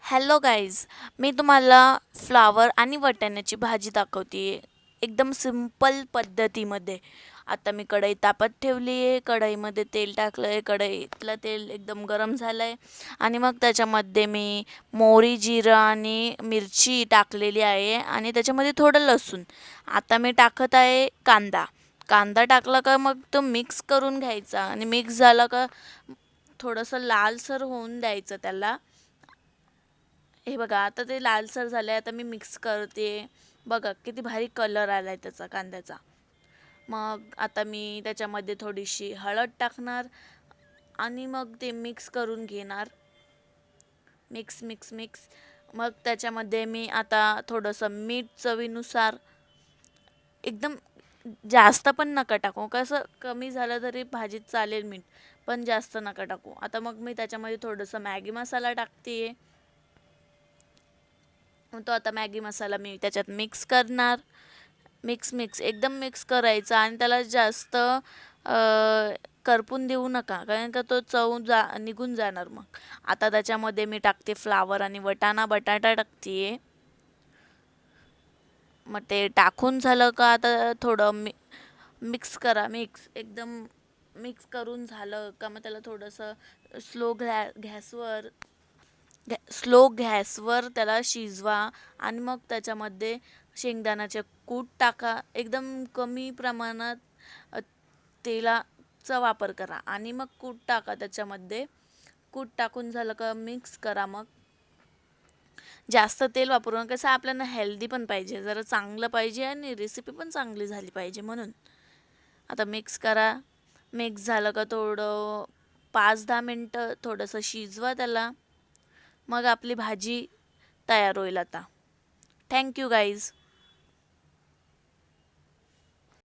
Hello guys, मी तुम्हाला flower आणि वाटाण्याची भाजी दाखवते एकदम सिंपल पद्धतीमध्ये. आता मी कढई तापत ठेवली आहे, कढईमध्ये तेल टाकलं आहे, कढईतलं तेल एकदम गरम झालं आहे आणि मग त्याच्यामध्ये मी मोहरी, जिरं आणि मिरची टाकलेली आहे आणि त्याच्यामध्ये थोडं लसूण. आता मी टाकत आहे कांदा. कांदा टाकला का मग तो मिक्स करून घ्यायचा आणि मिक्स झाला का थोडंसं लालसर होऊन द्यायचं त्याला. हे बघा आता ते लालसर झालंय. आता मी मिक्स करते. बघा किती भारी कलर आलाय त्याचा कांद्याचा. मग आता मी त्याच्यामध्ये थोडीशी हळद टाकणार आणि मग ते मिक्स करून घेणार. Mix mix mix. मग त्याच्यामध्ये मी आता थोडंसं मीठ चवीनुसार, एकदम जास्त पण नका टाकू, कसं कमी झालं तरी भाजीत चालेल मीठ, पण जास्त नका टाकू. आता मग मी त्याच्यामध्ये थोडंसं मॅगी मसाला टाकते. तो आता मॅगी मसाला मी त्याच्यात मिक्स करणार. मिक्स मिक्स एकदम मिक्स करायचा आणि त्याला जास्त करपून देऊ नका, कारण का तो चव निघून जाणार मग. आता त्याच्यामध्ये मी टाकते फ्लावर आणि बटाटा टाकते. मग ते टाकून झालं का आता थोडं मिक्स करा. एकदम मिक्स करून झालं का मग त्याला थोडंसं स्लो गॅसवर स्लो गॅसवर त्याला शिजवा आणि मग त्याच्यामध्ये शेंगदाण्याचे कूट टाका. एकदम कमी प्रमाणात तेलाचा वापर करा आणि मग कूट टाका त्याच्यामध्ये. कूट टाकून झालं का मिक्स करा. मग जास्त तेल वापरू नका, कसं आपल्याला हेल्दी पण पाहिजे, जरा चांगलं पाहिजे आणि रेसिपी पण चांगली झाली पाहिजे म्हणून. आता मिक्स करा. मिक्स झालं का थोडं 5-10 मिनटं थोडंसं शिजवा त्याला. मग आपली भाजी तयार होईल आता. Thank you guys.